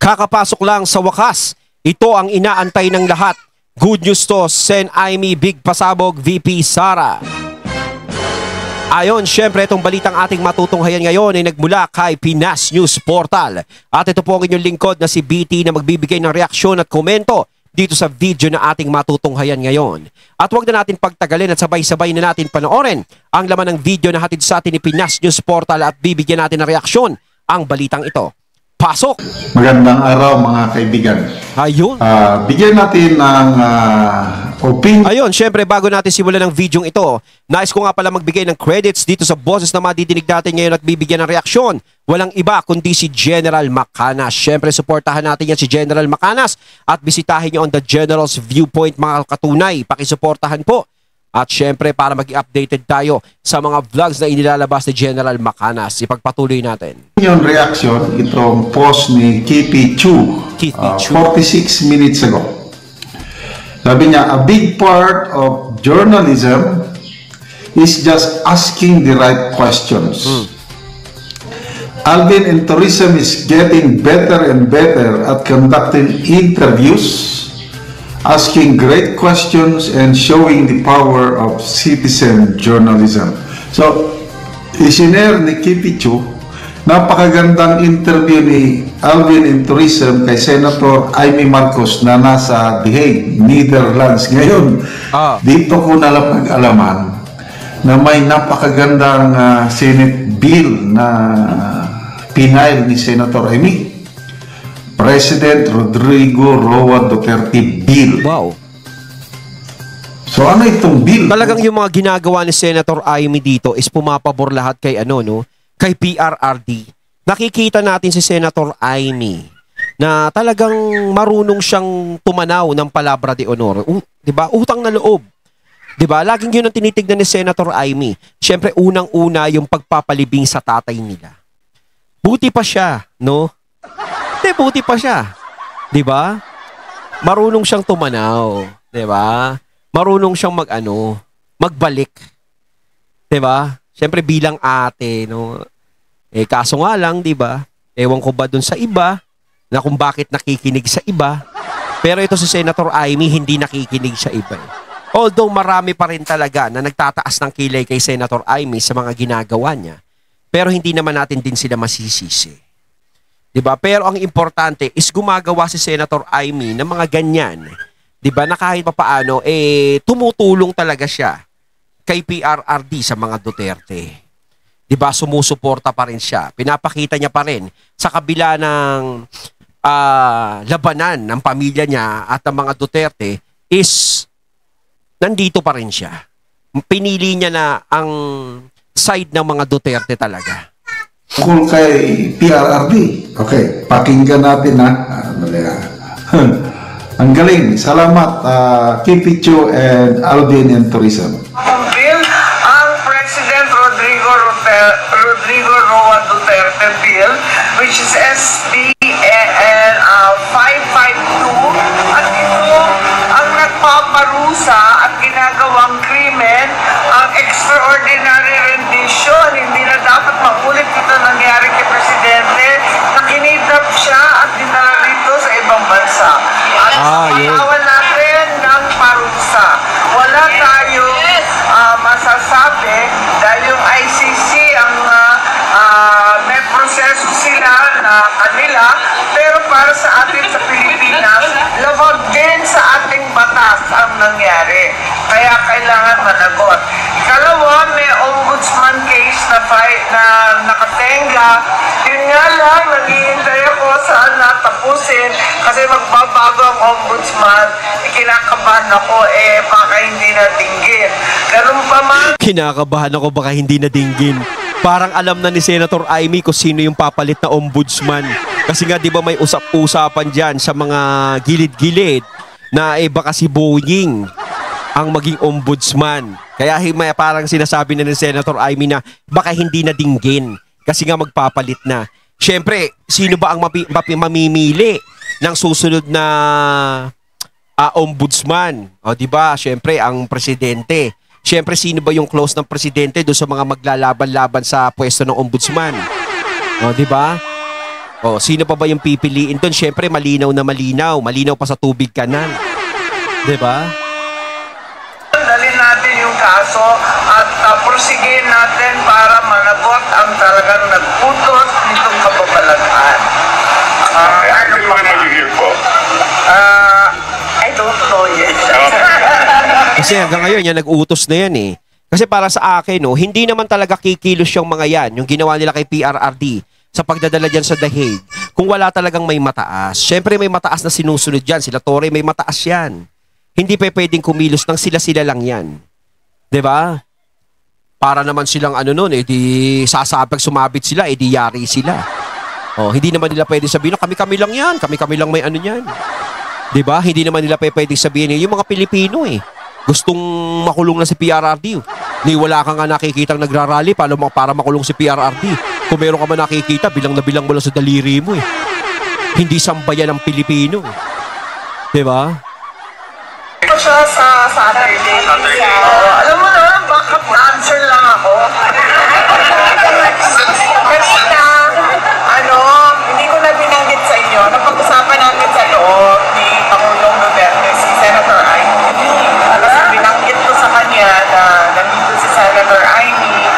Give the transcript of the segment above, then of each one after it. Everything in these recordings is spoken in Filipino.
Kakapasok lang sa wakas. Ito ang inaantay ng lahat. Good news to, Sen Aimee Big Pasabog, VP Sara. Ayon, syempre itong balitang ating matutunghayan ngayon ay nagmula kay Pinas News Portal. At ito po ang inyong lingkod na si BT na magbibigay ng reaksyon at komento dito sa video na ating matutunghayan ngayon. At huwag na natin pagtagalin at sabay-sabay na natin panoorin ang laman ng video na hatid sa atin ni Pinas News Portal at bibigyan natin ng reaksyon ang balitang ito. Pasok! Magandang araw mga kaibigan. Ayun. Bigyan natin ng opinion. Ayun, syempre bago natin simulan ng video ito, nais ko nga pala magbigay ng credits dito sa boses na madidinig natin ngayon at bibigyan ng reaksyon. Walang iba kundi si General Macanas. Syempre suportahan natin yan si General Macanas at bisitahin nyo on the General's Viewpoint mga katunay. Pakisuportahan po. At syempre para maging updated tayo sa mga vlogs na inilalabas ni General Macanas. Ipagpatuloy natin. Yung reaction, itong post ni Kipi Chu, 46 minutes ago. Sabi niya, a big part of journalism is just asking the right questions. Alvin and Tourism is getting better and better at conducting interviews, asking great questions and showing the power of citizen journalism. So, isinare ni Kipi Chu, napakagandang interview ni Alvin and Tourism kay Senator Aimee Marcos na nasa The Hague, Netherlands ngayon. Dito ko napag-alaman na may napakagandang Senate bill na pinail ni Senator Aimee. President Rodrigo Roa Duterte Bill. Wow. So ano itong bill? Talagang yung mga ginagawa ni Senator Aimee dito is pumapabor lahat kay kay PRRD. Nakikita natin si Senator Aimee na talagang marunong siyang tumanaw ng palabra de honor. 'Di ba? Utang na loob. 'Di ba? Laging 'yun ang tinitignan ni Senator Aimee. Siyempre unang-una yung pagpapalibing sa tatay nila. Buti pa siya, no? Buti pa siya. 'Di ba? Marunong siyang tumanaw, 'di ba? Marunong siyang magbalik. 'Di ba? Siyempre bilang ate, no. Kaso nga lang, 'di ba? Ewan ko ba dun sa iba na kung bakit nakikinig sa iba. Pero ito si Senator Aimee hindi nakikinig sa iba. Although marami pa rin talaga na nagtataas ng kilay kay Senator Aimee sa mga ginagawa niya. Pero hindi naman natin din sila masisisi. Diba? Pero ang importante is gumagawa si Senator Aimee ng mga ganyan. Diba? Na kahit papaano, tumutulong talaga siya kay PRRD sa mga Duterte. Diba? Sumusuporta pa rin siya. Pinapakita niya pa rin sa kabila ng labanan ng pamilya niya at ng mga Duterte is nandito pa rin siya. Pinili niya na ang side ng mga Duterte talaga. Kung kay PRRD. Okay, pakinggan natin na. Ang galing. Salamat, Kipi Chu and Alvin and Tourism. Ang bill, ang President Rodrigo Roa Duterte bill, which is SB 552, at ito ang nagpaparusa at ginagawang krimen, ang extraordinary rendition. Hindi na dapat magulit ito nangyari kay Presidente na kinidnap siya at dinala rito sa ibang bansa. At panawan natin ng parusa. Wala tayong masasabi dahil yung ICC ang may proseso sila na kanila, pero para sa atin sa Pilipinas, labag din sa ating batas ang nangyari. Kaya kailangan managot. Ikalawa, may ombudsman case na nakatenga. Yun nga lang, naghihintay ako saan natapusin kasi magbabago ang ombudsman. Kinakabahan ako, baka hindi natinggin. Ganun pa man. Kinakabahan ako baka hindi nadinggin. Parang alam na ni Senator Aimee kung sino yung papalit na ombudsman. Kasi nga 'di ba may usap-usapan diyan sa mga gilid-gilid na baka si Boying ang maging ombudsman. Kaya may parang sinasabi na ni Senator Aimee na baka hindi nadinggin kasi nga magpapalit na. Siyempre, sino ba ang mamimili ng susunod na ombudsman? O 'di ba? Siyempre ang presidente. Siyempre, sino ba yung close ng presidente doon sa mga maglalaban-laban sa pwesto ng ombudsman? O, di ba? O, sino pa ba yung pipiliin doon? Syempre, malinaw na malinaw. Malinaw pa sa tubig kanan. 'Di ba? Dalhin natin yung kaso at prosigin natin para managot ang talagang nagputos nitong kababalaghan. Ano yung mga nag-hear po? I don't know yet. Kasi hanggang ngayon, yan, nag-utos na yan eh. Kasi para sa akin, no, hindi naman talaga kikilos yung mga yan, yung ginawa nila kay PRRD sa pagdadala dyan sa The Hague, kung wala talagang may mataas. Siyempre may mataas na sinusunod dyan. Sila Torre, may mataas yan. Hindi pa pwedeng kumilos ng sila-sila lang yan. 'Di ba? Para naman silang ano nun, di sasabag sumabit sila, di yari sila. Oh, hindi naman nila pwedeng sabihin, kami-kami lang yan, kami-kami lang may ano yan. 'Di ba? Hindi naman nila pwedeng sabihin, yung mga Pilipino gustong makulong na si PRRD. Ni wala ka nga nakikitang nagrarally para makulong si PRRD. Kung meron ka man nakikita, bilang na bilang mo lang sa daliri mo Hindi sambayan ng Pilipino. 'Di ba? Ito siya sa Saturday. Alam mo na, backup dancer lang ako. Kanina, hindi ko na binanggit sa inyo, napag-usapan namin sa loob ni Pangulong Duterte, si Senator Amy. Kasi binanggit ko sa kanya na nandito si Senator Amy,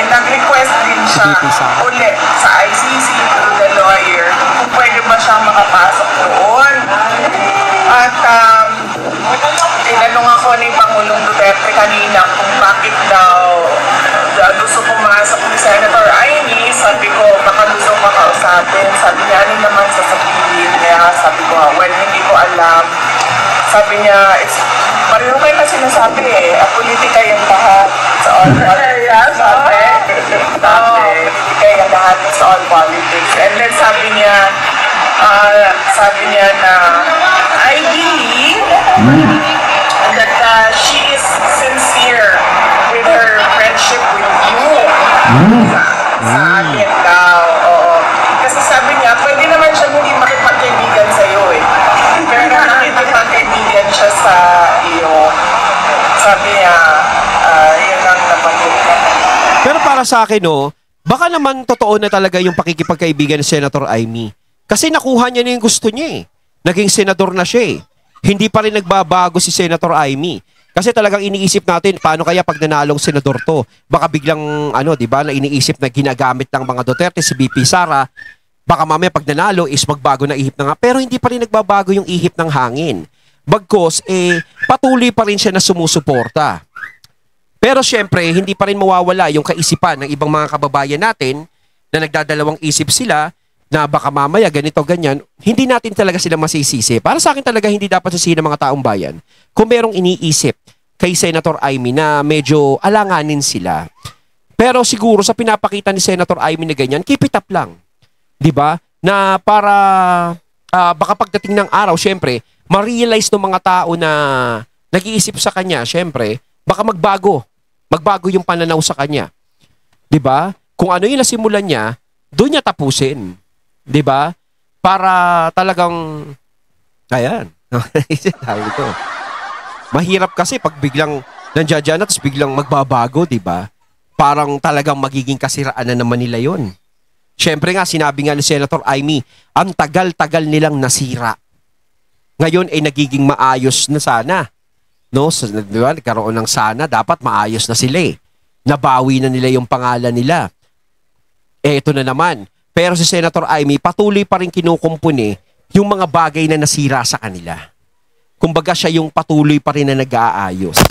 nag-request din siya ulit sa ICC through the lawyer kung pwede ba siyang makapasok doon. At tinanong ako ni Pangulong Duterte kanina kung bakit daw gusto pumasok ni Senator Amy. Sabi ko, baka gusto makausapin. Sabi niya, ano naman sasabihin niya? Sabi ko, well, hindi ko alam. Sabi niya, pareho kayo na sinasabi politika yung lahat sa all politics. Politika yung lahat sa all politics. And then sabi niya na, I believe that she is sincere with her friendship with you. Sa akin daw. Oo. Kasi sabi niya, pwede naman siya hindi makipagkaibigan sa'yo pero nakikipagkaibigan siya sa iyo. Sabi niya, yun ang nabanggit niya. Pero para sa akin, baka naman totoo na talaga yung pakikipagkaibigan ni Senator Amy. Kasi nakuha niya na yung gusto niya Naging senador na siya Hindi pa rin nagbabago si Senator Amy. Kasi talagang iniisip natin, paano kaya pag nanalong senador to? Baka biglang, di ba, na iniisip na ginagamit ng mga Duterte, si BP Sara, baka mamaya pag nanalo is magbago na ihip na nga. Pero hindi pa rin nagbabago yung ihip ng hangin. Bagkos, patuloy pa rin siya na sumusuporta. Pero syempre, hindi pa rin mawawala yung kaisipan ng ibang mga kababayan natin na nagdadalawang isip sila na baka mamaya ganito, ganyan. Hindi natin talaga sila masisisi. Para sa akin talaga, hindi dapat sisihin ng mga taong bayan kung merong iniisip kay Senator Amy na medyo alanganin sila. Pero siguro sa pinapakita ni Senator Amy na ganyan, keep it up lang. 'Di ba? Na para baka pagdating ng araw, syempre, ma-realize ng mga tao na nag-iisip sa kanya, syempre, baka magbago yung pananaw sa kanya. 'Di ba? Kung ano yung nasimulan niya, doon niya tapusin. 'Di ba? Para talagang ayan. Sabi ko. Mahirap kasi pag biglang nandiyan na tapos biglang magbabago, 'di ba? Parang talagang magiging kasiraan na naman nila 'yon. Syempre nga sinabi nga ni Senator Amy, ang tagal-tagal nilang nasira. Ngayon ay nagiging maayos na sana. No, di ba? Nagkaroon ng sana, dapat maayos na sila Nabawi na nila yung pangalan nila. Ito na naman. Pero si Senator Amy, patuloy pa rin kinukumpuni yung mga bagay na nasira sa kanila. Kumbaga siya yung patuloy pa rin na nag-aayos.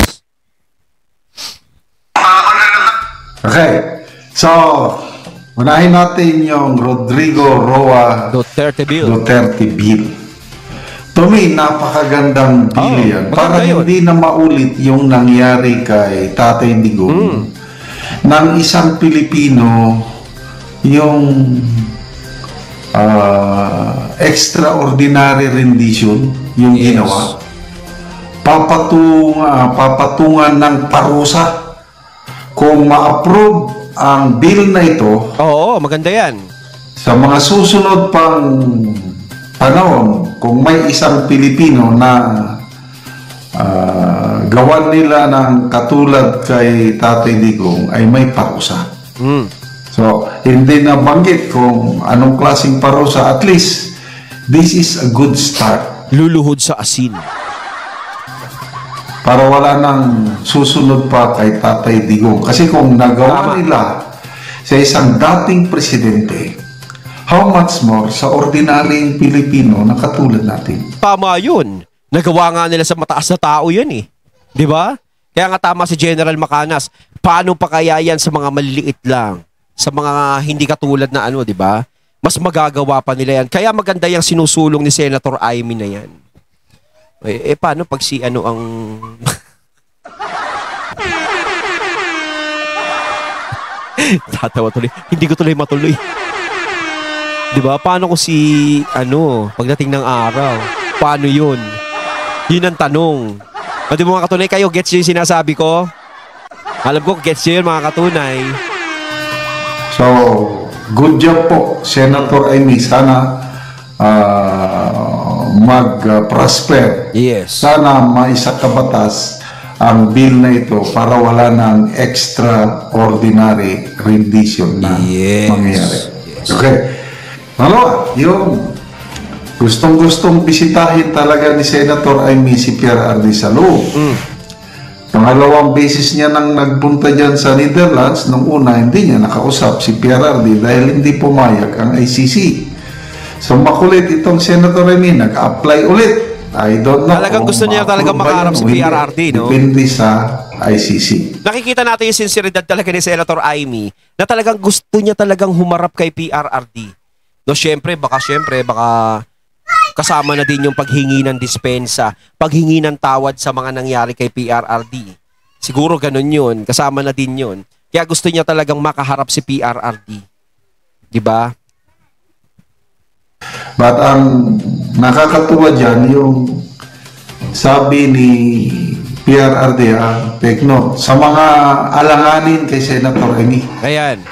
Okay. So, unahin natin yung Rodrigo Roa Duterte Bill. To me, napakagandang bill yan. Para hindi na maulit yung nangyari kay Tatay Digong ng isang Pilipino yung extraordinary rendition yung ginawa. Papatungan ng parusa kung ma-approve ang bill na ito. Oo, maganda yan. Sa mga susunod pang panahon, kung may isang Pilipino na gawan nila ng katulad kay Tatay Digong, ay may parusa. So, hindi nabanggit kung anong klaseng parusa. At least, this is a good start. Luluhod sa asin. Para wala nang susunod pa kay Tatay Digong. Kasi kung nagawa Tama. nila sa isang dating presidente, how much more sa ordinaryong Pilipino na katulad natin? Tama yun. Nagawa nga nila sa mataas na tao yun eh. Di ba? Kaya nga tama si General Macanas. Paano pa kaya yan sa mga maliliit lang? Sa mga hindi katulad na ano, di ba? Mas magagawa pa nila yan. Kaya maganda yung sinusulong ni Senator Amy na yan. Paano pag si ano ang... Tatawa tuloy. Hindi ko tuloy matuloy. Di ba? Paano ko si ano, pagdating ng araw? Paano yun? Yun ang tanong. Pwede mga katunay kayo, gets yung sinasabi ko? Alam ko, gets yun mga katunay. So, good job po, Senator Amy. Sana mag-prosper. Yes. Sana maisakabatas ang bill na ito para wala ng extraordinary rendition na Yes. mangyayari. Yes. Okay. Malawa, yung gustong-gustong bisitahin talaga ni Senator Amy si Pierre Ardi Salud. Pangalawang beses niya nang nagpunta dyan sa Netherlands. Nung una, hindi niya nakausap si Pierre Ardi dahil hindi pumayag ang ICC. So makulit itong Senator Amy, nag-apply ulit. I don't know. Talagang gusto niya talagang makaharap si PRRD, no? Depende sa ICC. Nakikita natin yung sinseridad talaga ni Senator Amy na talagang gusto niya talagang humarap kay PRRD. No, syempre, baka kasama na din yung paghingi ng dispensa, paghingi ng tawad sa mga nangyari kay PRRD. Siguro ganun yun, kasama na din yun. Kaya gusto niya talagang makaharap si PRRD. Diba? But ang nakakatuwa dyan, yung sabi ni PRRD, take note, sa mga alanganin kay Senator Amy. Ayan.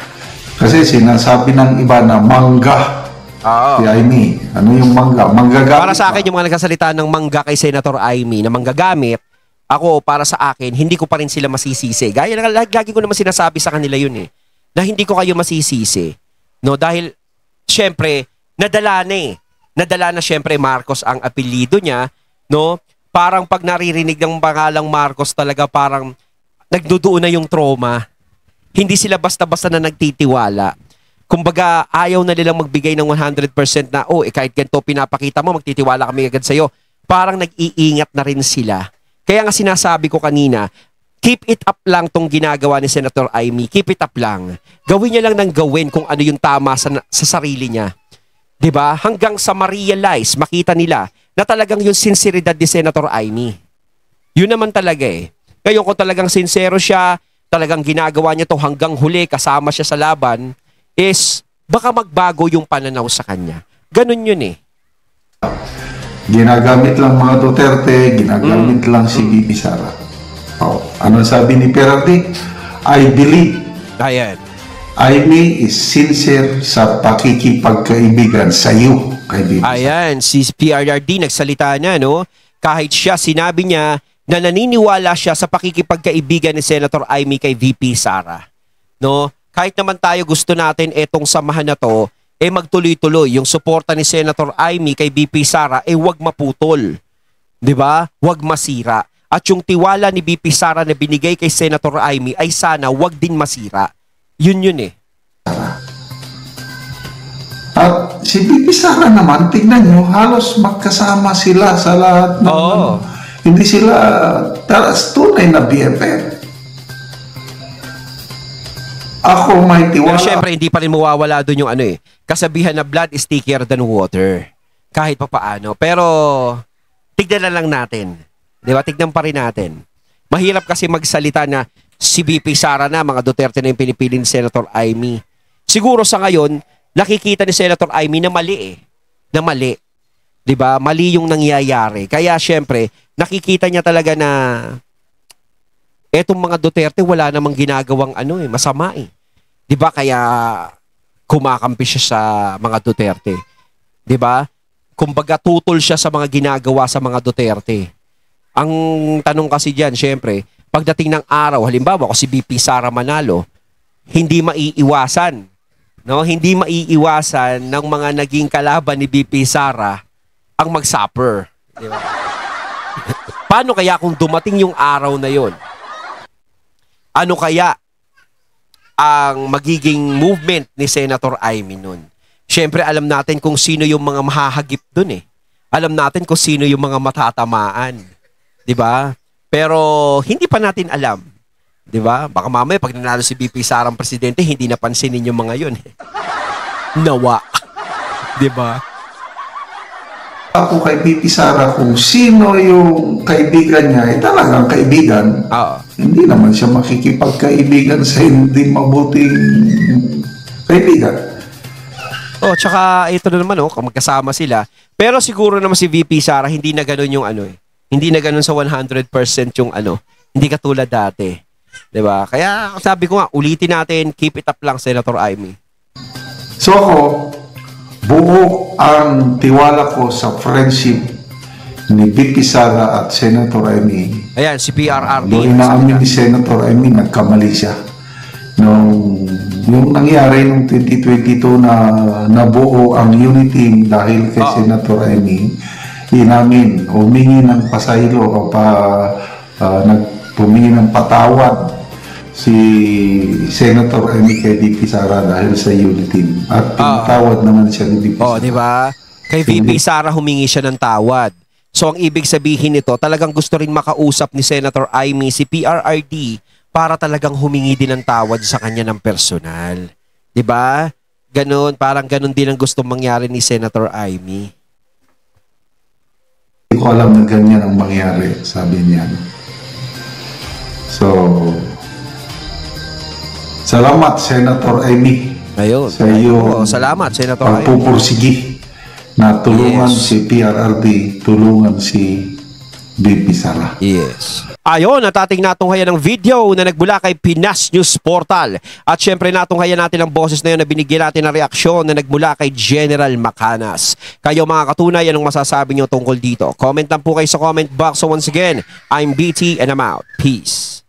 Kasi sinasabi ng iba na mangga. Oo. Si Amy, ano yung mangga? Manggagamit. Para sa akin, yung mga nagsasalita ng mangga kay Senator Amy na manggagamit, ako, para sa akin, hindi ko pa rin sila masisisi. Gaya na lagi ko naman sinasabi sa kanila yun eh, na hindi ko kayo masisisi. No, dahil, syempre, nadala na eh. Nadala na syempre Marcos ang apelyido niya, no? Parang pag naririnig ng pangalang Marcos talaga parang nagduduon na yung trauma. Hindi sila basta-basta na nagtitiwala. Kumbaga, ayaw na nilang magbigay ng 100% na, kahit ganito pinapakita mo, magtitiwala kami agad sa'yo. Parang nag-iingat na rin sila. Kaya nga sinasabi ko kanina, keep it up lang tong ginagawa ni Senator Amy. Keep it up lang. Gawin niya lang ng gawin kung ano yung tama sa sarili niya. 'Di ba? Hanggang sa ma-realize, makita nila na talagang yung sinseridad ni Senator Amy. Yun naman talaga eh. Ngayon kung talagang sincero siya, talagang ginagawa niya to hanggang huli, kasama siya sa laban, is baka magbago yung pananaw sa kanya. Ganun yun eh. Ginagamit lang mga Duterte, ginagamit lang si BP Sara. Ano sabi ni PRRD? I believe Ayan. Amy is sincere sa pakikipagkaibigan sa iyo, kay BP Sara. Ayan, si PRRD nagsalita na, no? Kahit siya, sinabi niya na naniniwala siya sa pakikipagkaibigan ni Senator Amy kay VP Sara. No? Kahit naman tayo gusto natin etong samahan na to, magtuloy-tuloy. Yung suporta ni Senator Amy kay VP Sara, wag maputol. 'Di ba? Wag masira. At yung tiwala ni VP Sara na binigay kay Senator Amy ay sana wag din masira. Yun eh. At si BP Sara naman, tignan nyo, halos magkasama sila sa lahat ng... Oo. Hindi sila tunay na BFF. Ako may Pero tiwala. syempre, hindi pa rin mawawala doon yung kasabihan na blood is thicker than water. Kahit pa paano. Pero, tignan na lang natin. Di ba? Tignan pa rin natin. Mahirap kasi magsalita na si VP Sara na, mga Duterte na yung pinipili ni Senator Amy. Siguro sa ngayon, nakikita ni Senator Amy na mali eh. Na mali. Di ba? Mali yung nangyayari. Kaya syempre, nakikita niya talaga na etong mga Duterte wala namang ginagawang masama eh. 'Di ba? Kaya kumakampi siya sa mga Duterte. 'Di ba? Kumbaga tutol siya sa mga ginagawa sa mga Duterte. Ang tanong kasi diyan, syempre, pagdating ng araw, halimbawa kung si BP Sara manalo, hindi maiiwasan No, hindi maiiwasan ng mga naging kalaban ni BP Sara ang mag-suffer. Di ba? Paano kaya kung dumating yung araw na yon? Ano kaya ang magiging movement ni Senator Amy nun? Siyempre, alam natin kung sino yung mga mahahagip dun eh. Alam natin kung sino yung mga matatamaan. Di ba? Pero hindi pa natin alam. Di ba? Baka mamaya pag nanalo si BP Sara ang presidente, hindi napansinin yung mga yun. Nawa. Di ba? Ako kay BP Sara kung sino yung kaibigan niya, talagang kaibigan. Oo. Hindi naman siya makikipagkaibigan sa hindi mabuting kaibigan. Oh, tsaka ito na naman magkasama sila. Pero siguro naman si VP Sara hindi na ganoon yung hindi na ganoon sa 100% yung hindi katulad dati. 'Di ba? Kaya sabi ko nga, ulitin natin, keep it up lang, Senator Amy. So ako, buo ang tiwala ko sa friendship ni BP Sara at Senator Amy. Ayan, si PRRD. Doon inaamin ni Senator Amy, nagkamali siya. Yung nangyari noong 2022 na nabuo ang unity dahil kay Senator Amy, inamin, humingi ng pasaylo o humingi ng patawad si Senator Amy kay VP Sara dahil sa unity. At pinatawad naman siya ni VP Sara. Di ba? Kay VP Sara humingi siya ng tawad. So ang ibig sabihin nito, talagang gusto rin makausap ni Senator Amy si PRRD para talagang humingi din ng tawad sa kanya ng personal. 'Di ba? Ganon, parang ganon din ang gustong mangyari ni Senator Amy. Hindi ko alam na ganyan ang mangyari, sabi niya. So, salamat Senator Amy. Ayun. Sa iyo. Salamat Senator Amy. Pagpupursigi na tulungan si PRRD, tulungan si BP Sara. Yes. Ayon, at ating natunghayan ng video na nagmula kay Pinas News Portal. At syempre natunghayan natin ang boses na yun na binigyan natin ng reaksyon na nagmula kay General Macanas. Kayo mga katunay, anong masasabi nyo tungkol dito? Comment lang po kayo sa comment box. So once again, I'm BT and I'm out. Peace.